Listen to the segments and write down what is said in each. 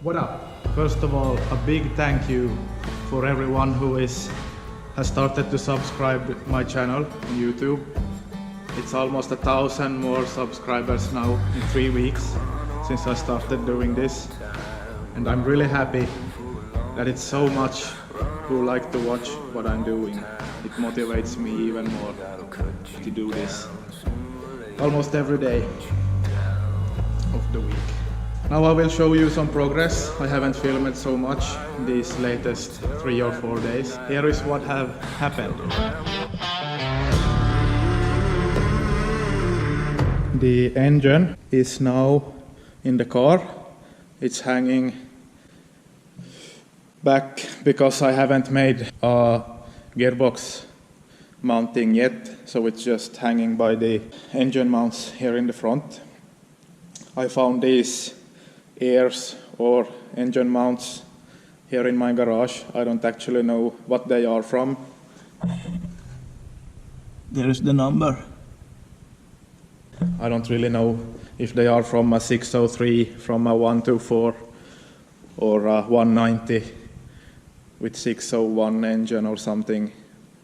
What up? First of all, a big thank you for everyone who has started to subscribe my channel on YouTube. It's almost 1,000 more subscribers now in 3 weeks since I started doing this. And I'm really happy that it's so much who like to watch what I'm doing. It motivates me even more to do this almost every day of the week. Now I will show you some progress. I haven't filmed so much these latest 3 or 4 days. Here is what have happened. The engine is now in the car. It's hanging back because I haven't made a gearbox mounting yet, so it's just hanging by the engine mounts here in the front. I found these ears or engine mounts here in my garage. I don't actually know what they are from. There's the number. I don't really know if they are from a 603, from a 124 or a 190 with 601 engine or something,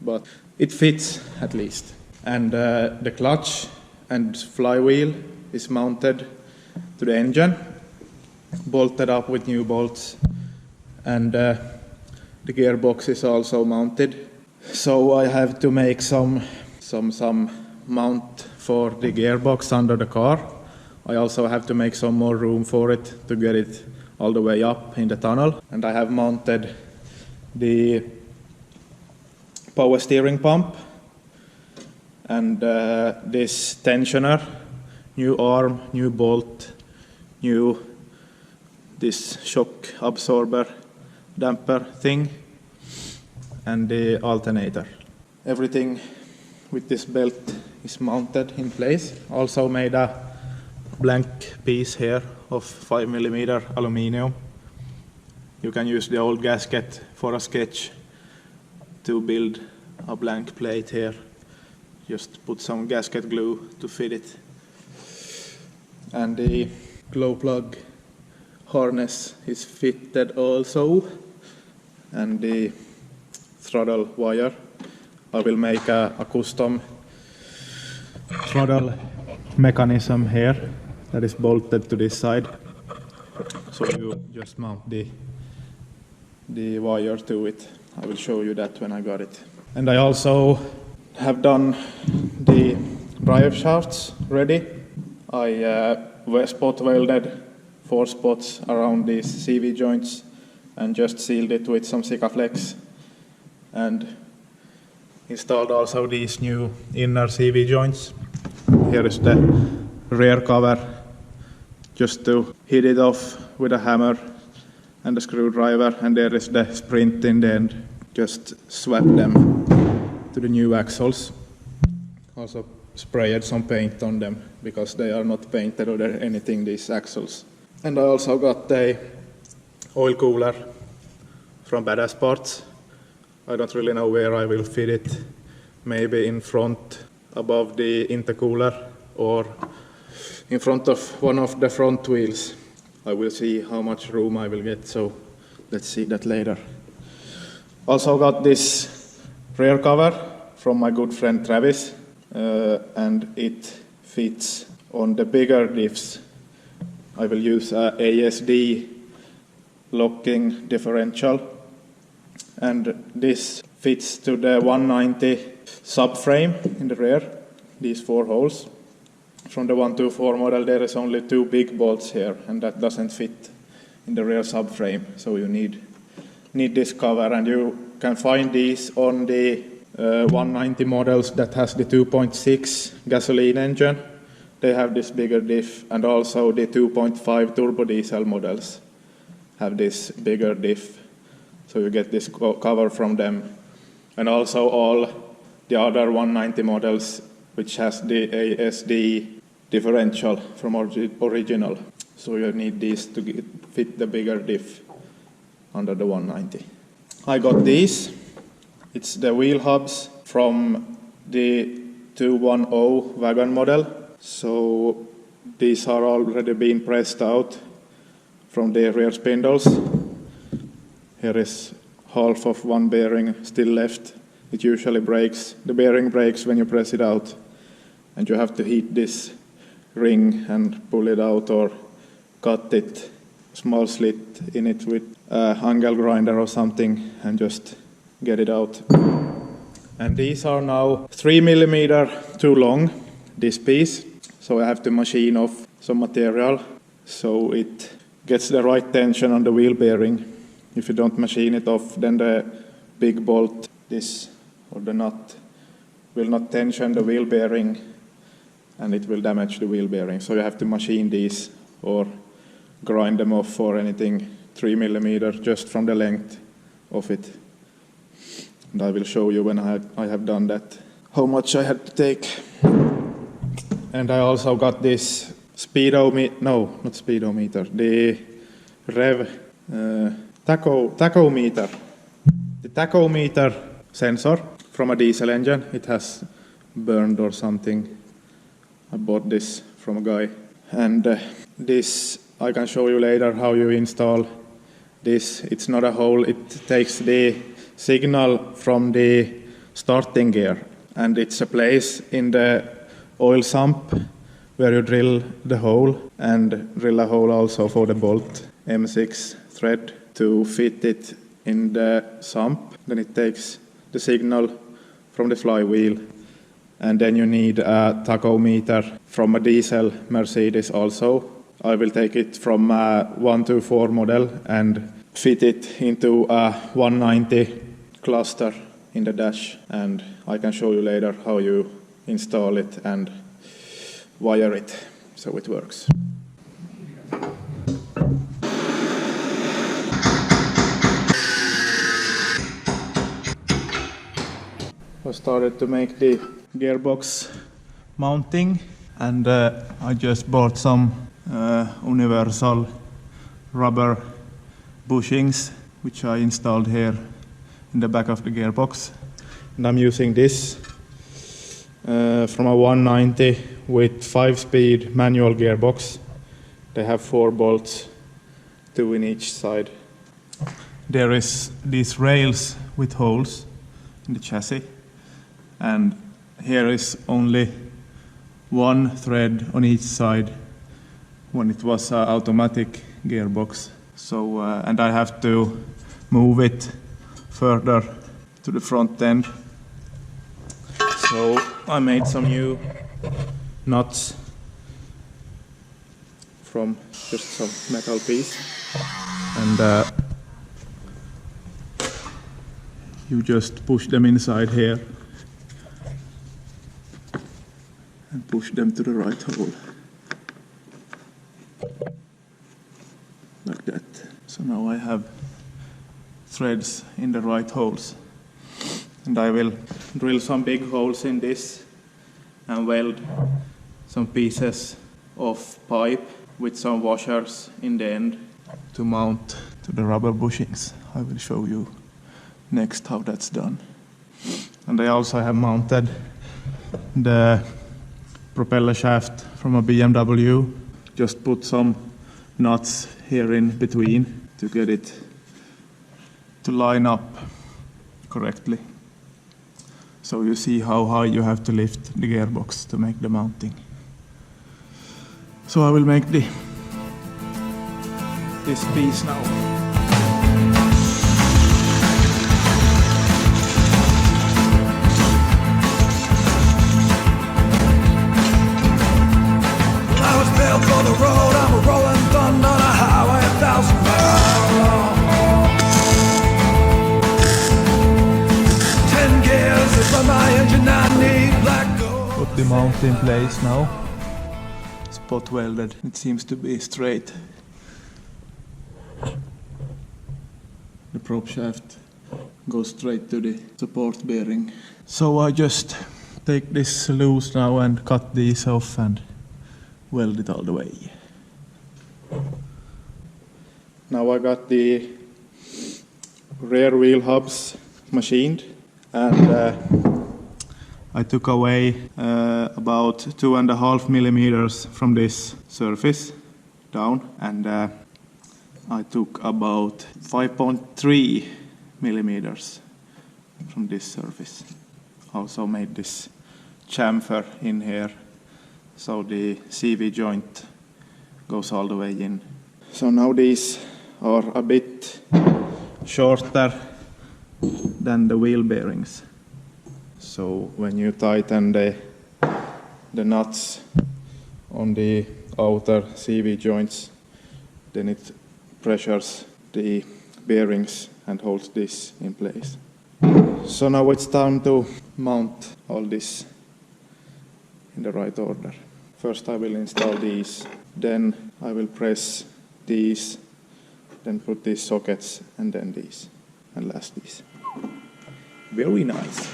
but it fits at least. And the clutch and flywheel is mounted to the engine, bolted up with new bolts, and the gearbox is also mounted. So I have to make some mount for the gearbox under the car. I also have to make some more room for it to get it all the way up in the tunnel. And I have mounted the power steering pump and this tensioner, new arm, new bolt, new this shock absorber damper thing, and the alternator. Everything with this belt is mounted in place. Also made a blank piece here of 5mm aluminium. You can use the old gasket for a sketch to build a blank plate here. Just put some gasket glue to fit it. And the glow plug harness is fitted also. And the throttle wire. I will make a custom throttle mechanism here that is bolted to this side. So you just mount the wire to it. I will show you that when I got it. And I also have done the drive shafts ready. I spot welded 4 spots around these CV joints and just sealed it with some Sikaflex. And installed also these new inner CV joints. Here is the rear cover, just to hit it off with a hammer and a screwdriver, and there is the sprint in the end. Just swap them to the new axles. Also sprayed some paint on them because they are not painted or anything, these axles. And I also got the oil cooler from Badassparts. I don't really know where I will fit it. Maybe in front above the intercooler or in front of one of the front wheels. I will see how much room I will get, so let's see that later. Also got this rear cover from my good friend Travis, and it fits on the bigger diffs. I will use a ASD locking differential, and this fits to the 190 subframe in the rear, these 4 holes. From the 124 model there is only 2 big bolts here, and that doesn't fit in the rear subframe, so you need this cover, and you can find these on the 190 models that has the 2.6 gasoline engine. They have this bigger diff, and also the 2.5 turbo diesel models have this bigger diff, so you get this cover from them. And also all the other 190 models which has the ASD differential from original. So you need these to fit the bigger diff under the 190. I got these. It's the wheel hubs from the 210 wagon model. So these are already been pressed out from the rear spindles. Here is half of one bearing still left. It usually breaks. The bearing breaks when you press it out, and you have to heat this ring and pull it out or cut it, small slit in it with angle grinder or something, and just get it out. And these are now 3 millimeter too long, this piece, so I have to machine off some material so it gets the right tension on the wheel bearing. If you don't machine it off, then the big bolt, this or the nut, will not tension the wheel bearing and it will damage the wheel bearing. So you have to machine these or grind them off or anything 3 millimeter just from the length of it. And I will show you when I have done that how much I had to take. And I also got this tachometer, the tachometer. The tachometer sensor from a diesel engine. It has burned or something. I bought this from a guy. And this, I can show you later how you install this. It's not a hole, it takes the signal from the starting gear. And it's a place in the oil sump where you drill the hole and drill a hole also for the bolt M6 thread to fit it in the sump. Then it takes the signal from the flywheel, and then you need a tachometer from a diesel Mercedes also. I will take it from a 124 model and fit it into a 190 cluster in the dash, and I can show you later how you install it and wire it so it works. I started to make the gearbox mounting, and I just bought some universal rubber bushings which I installed here in the back of the gearbox. And I'm using this from a 190 with 5-speed manual gearbox. They have 4 bolts, 2 in each side. There is these rails with holes in the chassis, and here is only 1 thread on each side when it was an automatic gearbox. So and I have to move it further to the front end. So I made some new nuts from just some metal piece, and you just push them inside here and push them to the right hole, like that. So now I have threads in the right holes, and I will drill some big holes in this and weld some pieces of pipe with some washers in the end to mount to the rubber bushings. I will show you next how that's done. And I also have mounted the propeller shaft from a BMW. Just put some nuts here in between to get it to line up correctly. So you see how high you have to lift the gearbox to make the mounting. So I will make this piece now. I was built for the road, I'm a rolling thunder on a highway 1,000 miles long. 10 gears is on my engine, I need black gold. Put the mount in place now. Spot welded, it seems to be straight. The prop shaft goes straight to the support bearing. So I just take this loose now and cut these off and weld it all the way. Now I got the rear wheel hubs machined, and I took away about 2.5 millimeters from this surface down, and I took about 5.3 millimeters from this surface. Also made this chamfer in here, so the CV joint goes all the way in. So now these are a bit shorter than the wheel bearings. So when you tighten the nuts on the outer CV joints, then it pressures the bearings and holds this in place. So now it's time to mount all this in the right order. First I will install these, then I will press these, then put these sockets, and then these, and last these. Very nice.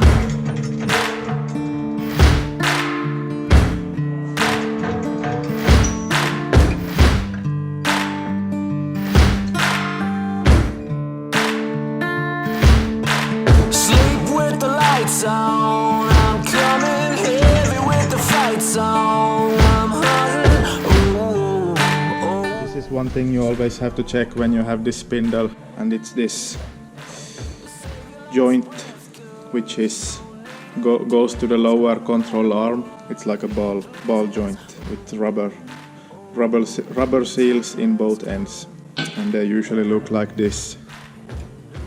I'm coming heavy with the fights on. I'm hunting. This is one thing you always have to check when you have this spindle, and it's this joint which is goes to the lower control arm. It's like a ball joint with rubber seals in both ends, and they usually look like this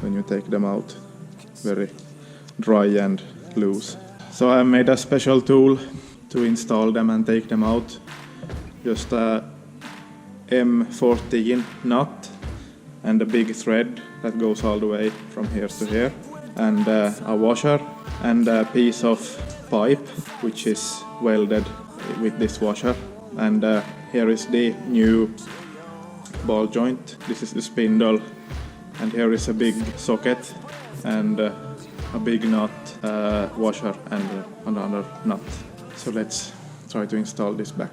when you take them out. Very dry and loose. So I made a special tool to install them and take them out. Just a M14 nut and a big thread that goes all the way from here to here, and a washer and a piece of pipe which is welded with this washer. And here is the new ball joint. This is the spindle, and here is a big socket and a big nut, washer, and another nut. So let's try to install this back.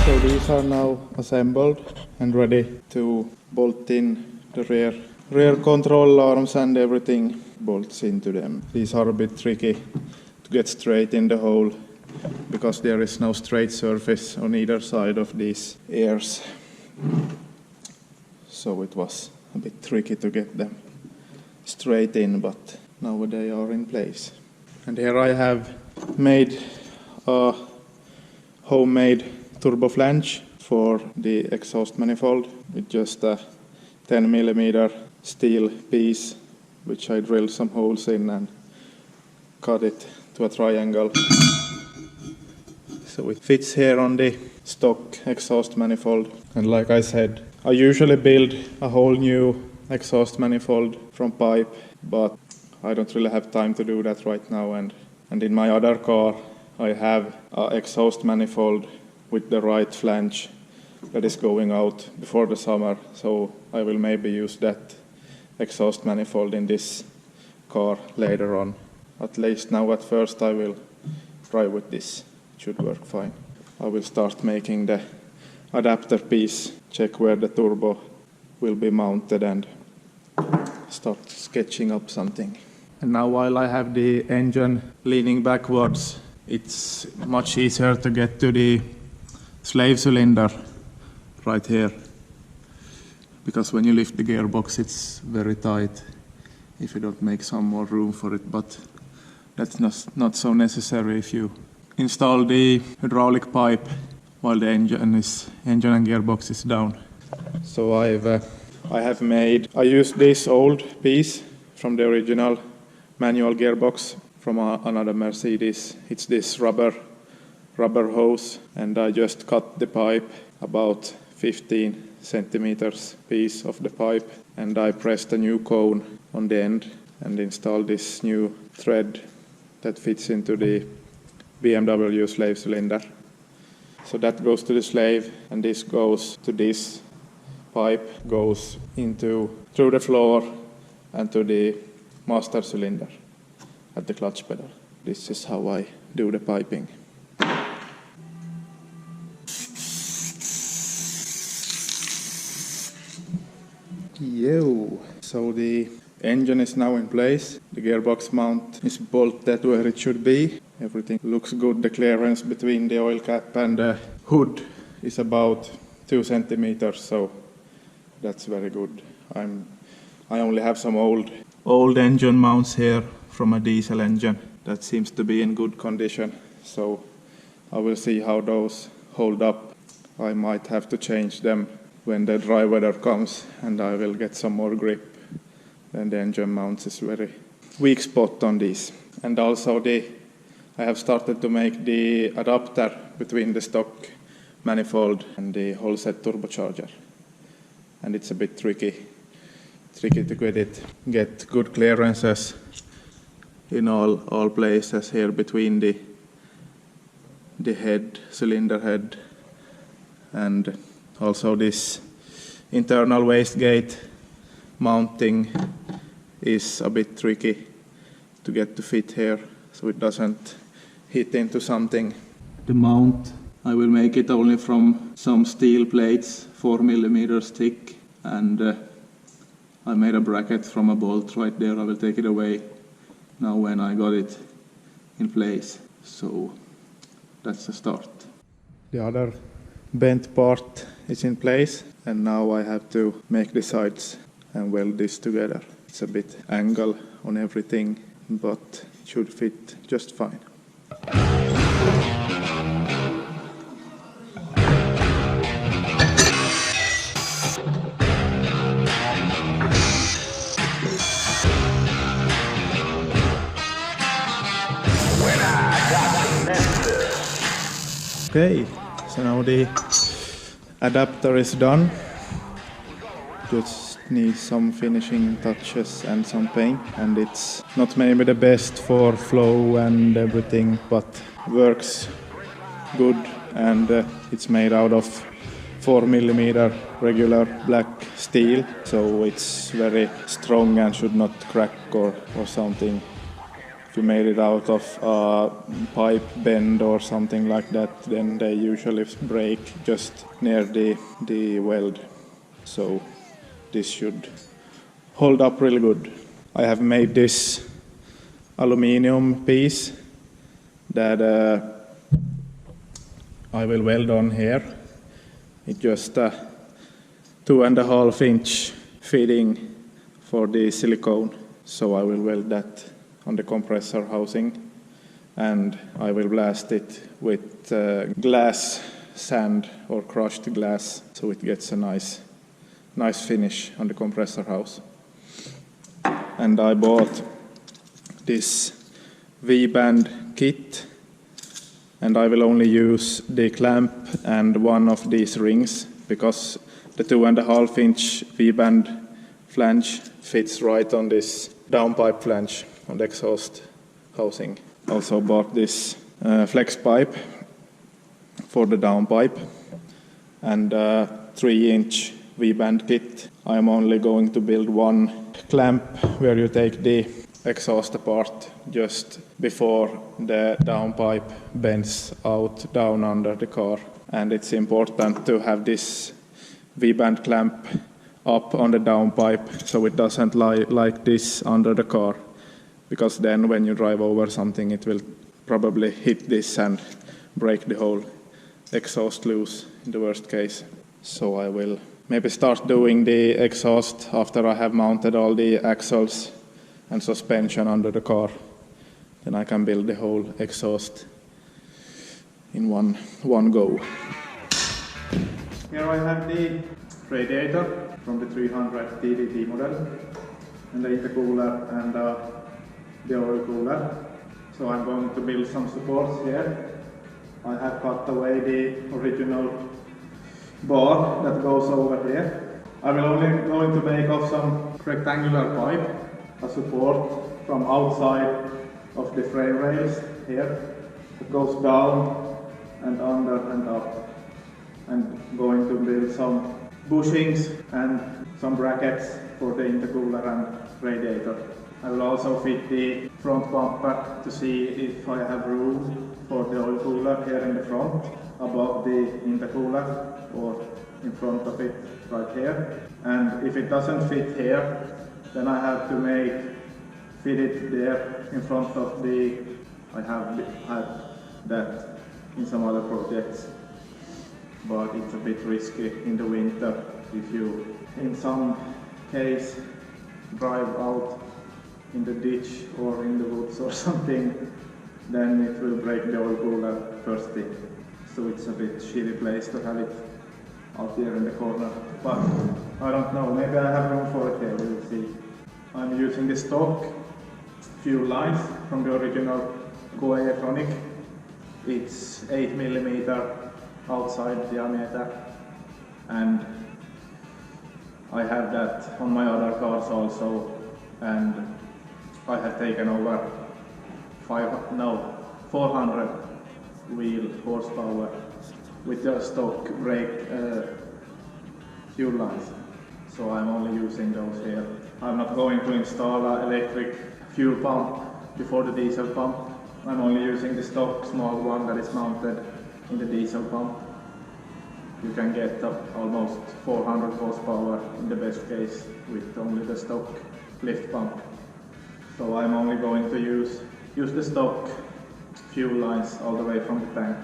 So these are now assembled and ready to bolt in the rear control arms, and everything bolts into them. These are a bit tricky to get straight in the hole, because there is no straight surface on either side of these ears. So it was a bit tricky to get them straight in, but now they are in place. And here I have made a homemade turbo flange for the exhaust manifold with just a 10 millimeter steel piece, which I drilled some holes in and cut it to a triangle. So it fits here on the stock exhaust manifold. And like I said, I usually build a whole new exhaust manifold from pipe, but I don't really have time to do that right now. And in my other car, I have an exhaust manifold with the right flange that is going out before the summer. So I will maybe use that exhaust manifold in this car later on. At least now at first I will try with this. Should work fine. I will start making the adapter piece, check where the turbo will be mounted, and start sketching up something. And now while I have the engine leaning backwards, it's much easier to get to the slave cylinder right here, because when you lift the gearbox it's very tight if you don't make some more room for it, but that's not so necessary if you install the hydraulic pipe while the engine and gearbox is down. So I used this old piece from the original manual gearbox from another Mercedes. It's this rubber hose, and I just cut the pipe, about 15 centimeters piece of the pipe, and I pressed a new cone on the end and installed this new thread that fits into the BMW slave cylinder. So that goes to the slave, and this goes to this pipe, goes through the floor and to the master cylinder at the clutch pedal. This is how I do the piping. So the Engine is now in place. The gearbox mount is bolted where it should be. Everything looks good. The clearance between the oil cap and the hood is about 2 centimeters, so that's very good. I only have some old engine mounts here from a diesel engine that seems to be in good condition, so I will see how those hold up. I might have to change them when the dry weather comes and I will get some more grip. Then the engine mounts is very weak spot on these. And also I have started to make the adapter between the stock manifold and the whole set turbocharger. And it's a bit tricky to get good clearances in all places here between the head, cylinder head, and also this internal wastegate mounting is a bit tricky to get to fit here so it doesn't hit into something. The mount, I will make it only from some steel plates, 4 millimeters thick, and I made a bracket from a bolt right there. I will take it away now when I got it in place. So that's the start. The other bent part is in place, and now I have to make the sides and weld this together. It's a bit angle on everything, but it should fit just fine. Okay, so now the adapter is done. Just need some finishing touches and some paint, and it's not maybe the best for flow and everything, but works good, and it's made out of 4 millimeter regular black steel, so it's very strong and should not crack or something. If you made it out of a pipe bend or something like that, then they usually break just near the weld. So this should hold up really good. I have made this aluminium piece that I will weld on here. It's just a 2.5 inch fitting for the silicone. So I will weld that on the compressor housing, and I will blast it with glass sand or crushed glass, so it gets a nice finish on the compressor house. And I bought this V-band kit, and I will only use the clamp and one of these rings, because the 2.5 inch V-band flange fits right on this downpipe flange on the exhaust housing. Also bought this flex pipe for the downpipe and 3 inch V-band kit. I am only going to build one clamp where you take the exhaust apart just before the downpipe bends out down under the car. And it's important to have this V-band clamp up on the downpipe so it doesn't lie like this under the car, because then when you drive over something it will probably hit this and break the whole exhaust loose in the worst case. So I will maybe start doing the exhaust after I have mounted all the axles and suspension under the car. Then I can build the whole exhaust in one go. Here I have the radiator from the 300 TDT model, and the intercooler and the oil cooler. So I'm going to build some supports here. I have cut away the original bar that goes over here. I will only going to make of some rectangular pipe, a support from outside of the frame rails here. It goes down and under and up. I'm going to build some bushings and some brackets for the intercooler and radiator. I will also fit the front bumper to see if I have room for the oil cooler here in the front, above the intercooler or in front of it right here. And if it doesn't fit here, Then I have to fit it there in front of the, I have had that in some other projects, but it's a bit risky in the winter. If you, in some case, drive out in the ditch or in the woods or something, then it will break the oil cooler first thing. So it's a bit shitty place to have it out here in the corner. But I don't know, maybe I have room for it here, we'll see. I'm using the stock fuel lines from the original Go Electronic. It's 8mm outside diameter, and I have that on my other cars also, and I have taken over 400 wheel horsepower with the stock brake fuel lines. So I'm only using those here. I'm not going to install an electric fuel pump before the diesel pump. I'm only using the stock small one that is mounted in the diesel pump. You can get almost 400 horsepower in the best case with only the stock lift pump. So I'm only going to use the stock fuel lines all the way from the tank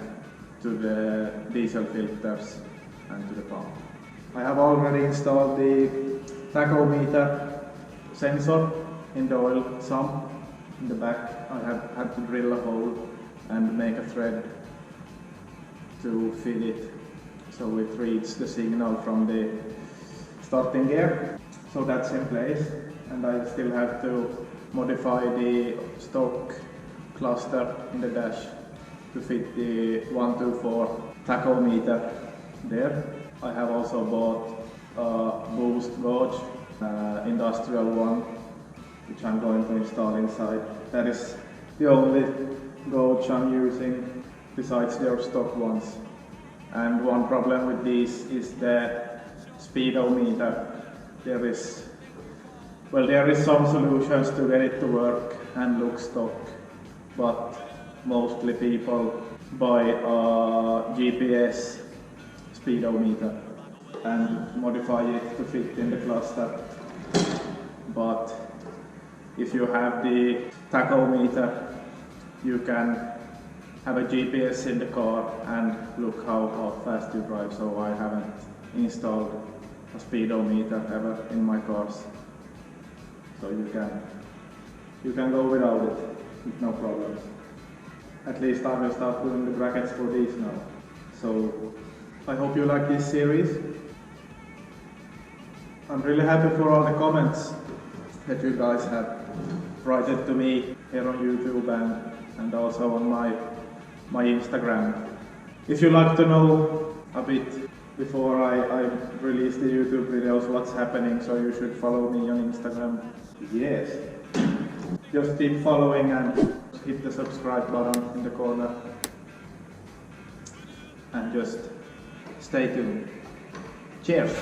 to the diesel filters and to the pump. I have already installed the tachometer sensor in the oil sump in the back. I have had to drill a hole and make a thread to fit it so it reads the signal from the starting gear. So that's in place, and I still have to modify the stock cluster in the dash to fit the 124 tachometer there. I have also bought a boost gauge, industrial one, which I'm going to install inside. That is the only gauge I'm using besides their stock ones. And one problem with these is the speedometer. There is some solutions to get it to work and look stock, but mostly people buy a GPS speedometer and modify it to fit in the cluster. But if you have the tachometer, you can have a GPS in the car and look how fast you drive. So I haven't installed a speedometer ever in my cars. So you can go without it with no problems. At least I will start doing the brackets for these now. So I hope you like this series. I'm really happy for all the comments that you guys have written to me here on YouTube and also on my Instagram. If you like to know a bit before I release the YouTube videos what's happening, so you should follow me on Instagram. Yes. Just keep following and hit the subscribe button in the corner. And just stay tuned. Cheers!